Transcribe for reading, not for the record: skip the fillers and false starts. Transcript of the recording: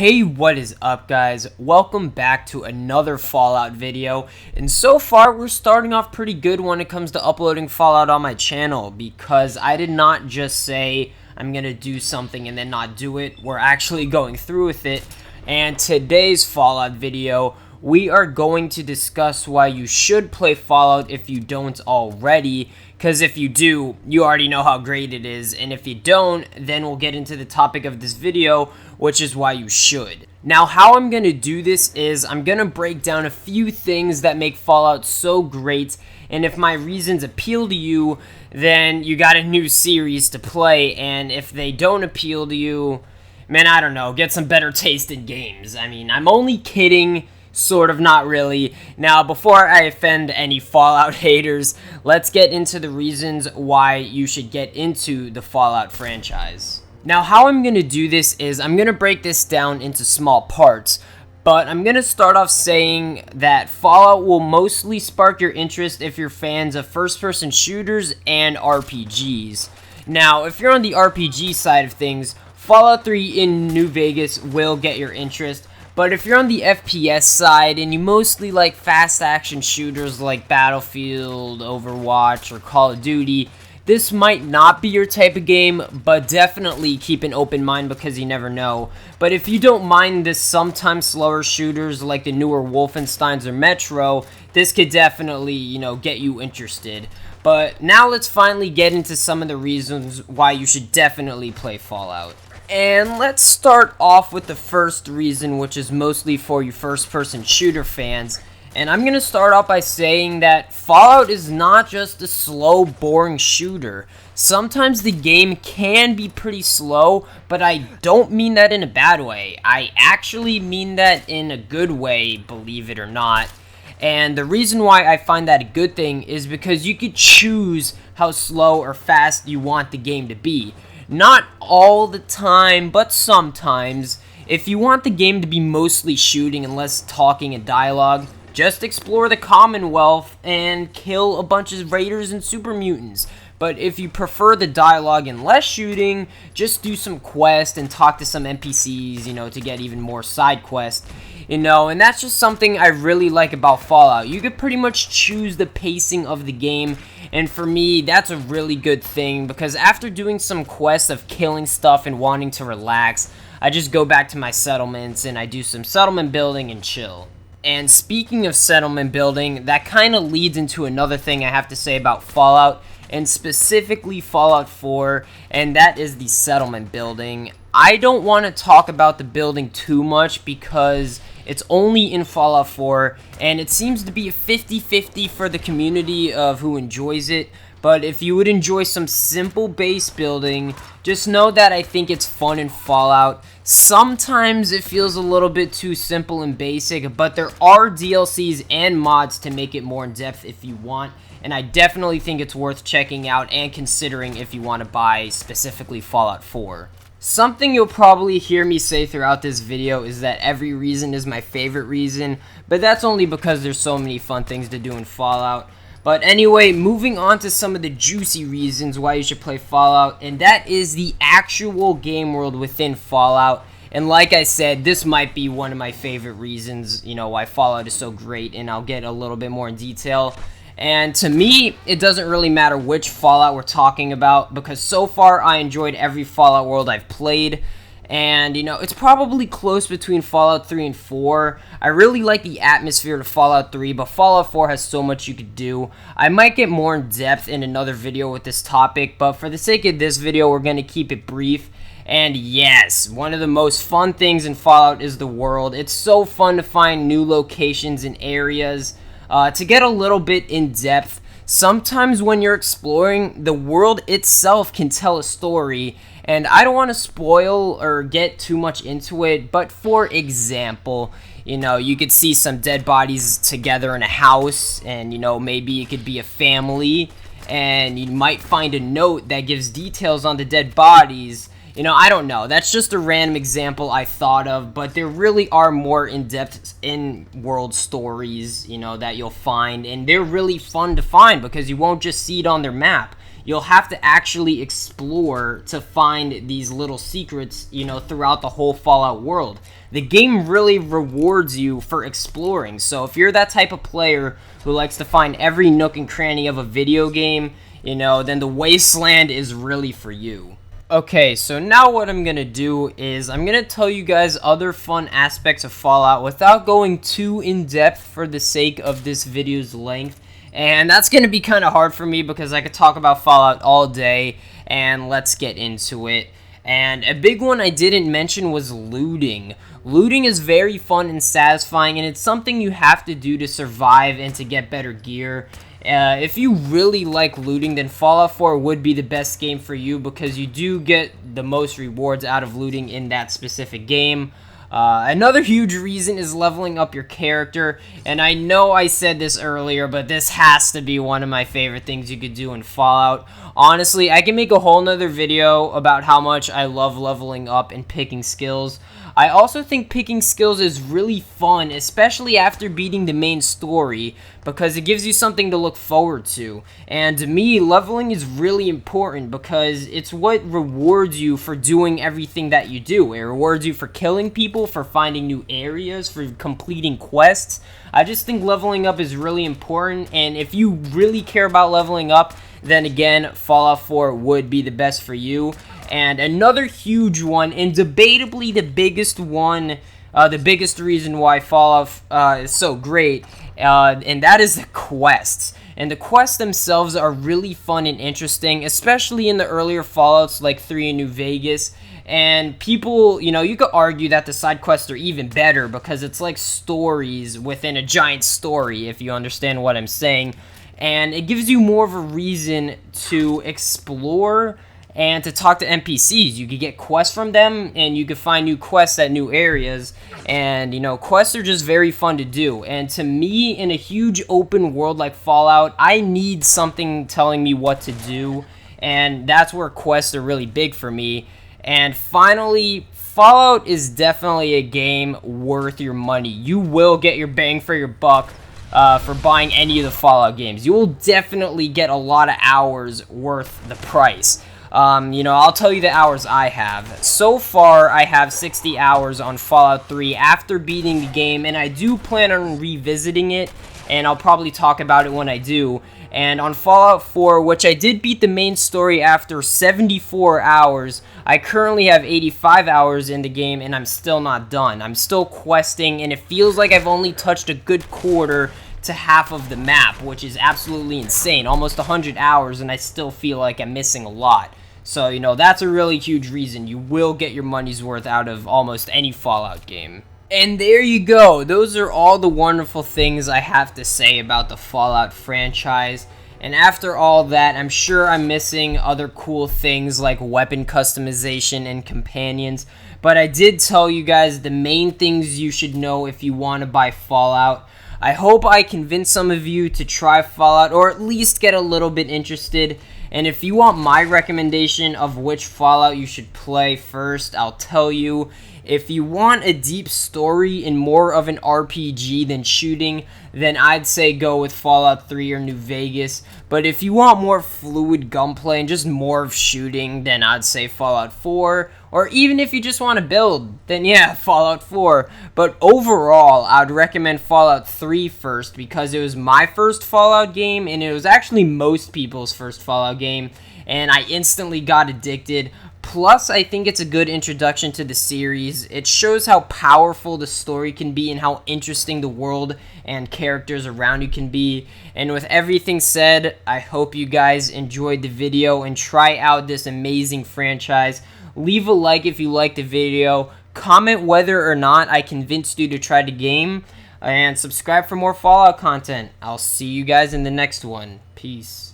Hey, what is up, guys? Welcome back to another Fallout video, and so far we're starting off pretty good when it comes to uploading Fallout on my channel, because I did not just say I'm gonna do something and then not do it. We're actually going through with it, and today's Fallout video, we are going to discuss why you should play Fallout if you don't already, because if you do, you already know how great it is, and if you don't, then we'll get into the topic of this video, which is why you should. Now, how I'm going to do this is I'm going to break down a few things that make Fallout so great, and if my reasons appeal to you, then you got a new series to play, and if they don't appeal to you, man, I don't know, get some better taste in games. I mean, I'm only kidding. Sort of, not really. Now, before I offend any Fallout haters, let's get into the reasons why you should get into the Fallout franchise. Now, how I'm going to do this is I'm going to break this down into small parts, but I'm going to start off saying that Fallout will mostly spark your interest if you're fans of first-person shooters and RPGs. Now, if you're on the RPG side of things, Fallout 3 in New Vegas will get your interest. But if you're on the FPS side and you mostly like fast action shooters like Battlefield, Overwatch, or Call of Duty, this might not be your type of game, but definitely keep an open mind because you never know. But if you don't mind the sometimes slower shooters like the newer Wolfensteins or Metro, this could definitely, get you interested. But now let's finally get into some of the reasons why you should definitely play Fallout. And let's start off with the first reason, which is mostly for you first-person shooter fans. And I'm going to start off by saying that Fallout is not just a slow, boring shooter. Sometimes the game can be pretty slow, but I don't mean that in a bad way. I actually mean that in a good way, believe it or not. And the reason why I find that a good thing is because you could choose how slow or fast you want the game to be. Not all the time, but sometimes. If you want the game to be mostly shooting and less talking and dialogue, just explore the Commonwealth and kill a bunch of raiders and super mutants. But if you prefer the dialogue and less shooting, just do some quests and talk to some NPCs, to get even more side quests. And that's just something I really like about Fallout. You could pretty much choose the pacing of the game, and for me, that's a really good thing, because after doing some quests of killing stuff and wanting to relax, I just go back to my settlements and I do some settlement building and chill. And speaking of settlement building, that kind of leads into another thing I have to say about Fallout, and specifically Fallout 4, and that is the settlement building. I don't want to talk about the building too much because it's only in Fallout 4, and it seems to be a 50-50 for the community of who enjoys it. But if you would enjoy some simple base building, just know that I think it's fun in Fallout. Sometimes it feels a little bit too simple and basic, but there are DLCs and mods to make it more in depth if you want. And I definitely think it's worth checking out and considering if you want to buy specifically Fallout 4. Something you'll probably hear me say throughout this video is that every reason is my favorite reason, but that's only because there's so many fun things to do in Fallout. But anyway, moving on to some of the juicy reasons why you should play Fallout, and that is the actual game world within Fallout. And like I said, this might be one of my favorite reasons, why Fallout is so great, and I'll get a little bit more in detail. And to me, it doesn't really matter which Fallout we're talking about, because so far I enjoyed every Fallout world I've played. And, it's probably close between Fallout 3 and 4. I really like the atmosphere of Fallout 3, but Fallout 4 has so much you could do. I might get more in depth in another video with this topic, but for the sake of this video, we're going to keep it brief. And yes, one of the most fun things in Fallout is the world. It's so fun to find new locations and areas. To get a little bit in depth, sometimes when you're exploring, the world itself can tell a story, and I don't want to spoil or get too much into it, but for example, you could see some dead bodies together in a house, and maybe it could be a family, and you might find a note that gives details on the dead bodies. I don't know. That's just a random example I thought of, but there really are more in-depth in-world stories, that you'll find, and they're really fun to find because you won't just see it on their map. you'll have to actually explore to find these little secrets, you know, throughout the whole Fallout world. The game really rewards you for exploring. So if you're that type of player who likes to find every nook and cranny of a video game, you know, then the Wasteland is really for you. Okay, so now what I'm going to do is I'm going to tell you guys other fun aspects of Fallout without going too in-depth for the sake of this video's length. And that's going to be kind of hard for me because I could talk about Fallout all day, and let's get into it. And a big one I didn't mention was looting. Looting is very fun and satisfying, and it's something you have to do to survive and to get better gear. If you really like looting, then Fallout 4 would be the best game for you because you do get the most rewards out of looting in that specific game. Another huge reason is leveling up your character, and I know I said this earlier, but this has to be one of my favorite things you could do in Fallout. Honestly, I can make a whole nother video about how much I love leveling up and picking skills. I also think picking skills is really fun, especially after beating the main story, because it gives you something to look forward to. And to me, leveling is really important because it's what rewards you for doing everything that you do. It rewards you for killing people, for finding new areas, for completing quests. I just think leveling up is really important, and if you really care about leveling up, then again, Fallout 4 would be the best for you. And another huge one, and debatably the biggest one, the biggest reason why Fallout is so great, and that is the quests. And the quests themselves are really fun and interesting, especially in the earlier Fallouts like 3 and New Vegas. And people, you know, you could argue that the side quests are even better because it's like stories within a giant story, if you understand what I'm saying. And it gives you more of a reason to explore and to talk to NPCs. You could get quests from them, and you could find new quests at new areas. And, you know, quests are just very fun to do. And to me, in a huge open world like Fallout, I need something telling me what to do. And that's where quests are really big for me. And finally, Fallout is definitely a game worth your money. You will get your bang for your buck for buying any of the Fallout games. You will definitely get a lot of hours worth the price. You know, I'll tell you the hours I have. So far, I have 60 hours on Fallout 3 after beating the game, and I do plan on revisiting it, and I'll probably talk about it when I do. And on Fallout 4, which I did beat the main story after 74 hours, I currently have 85 hours in the game, and I'm still not done. I'm still questing, and it feels like I've only touched a good quarter to half of the map, which is absolutely insane. Almost 100 hours, and I still feel like I'm missing a lot. So, you know, that's a really huge reason. You will get your money's worth out of almost any Fallout game. And there you go. Those are all the wonderful things I have to say about the Fallout franchise. And after all that, I'm sure I'm missing other cool things like weapon customization and companions. But I did tell you guys the main things you should know if you want to buy Fallout. I hope I convinced some of you to try Fallout, or at least get a little bit interested. And if you want my recommendation of which Fallout you should play first, I'll tell you. If you want a deep story and more of an RPG than shooting, then I'd say go with Fallout 3 or New Vegas. But if you want more fluid gunplay and just more of shooting, then I'd say Fallout 4. Or even if you just want to build, then yeah, Fallout 4. But overall, I'd recommend Fallout 3 first because it was my first Fallout game, and it was actually most people's first Fallout game, and I instantly got addicted. Plus, I think it's a good introduction to the series. It shows how powerful the story can be and how interesting the world and characters around you can be. And with everything said, I hope you guys enjoyed the video and try out this amazing franchise. Leave a like if you liked the video. Comment whether or not I convinced you to try the game. And subscribe for more Fallout content. I'll see you guys in the next one. Peace.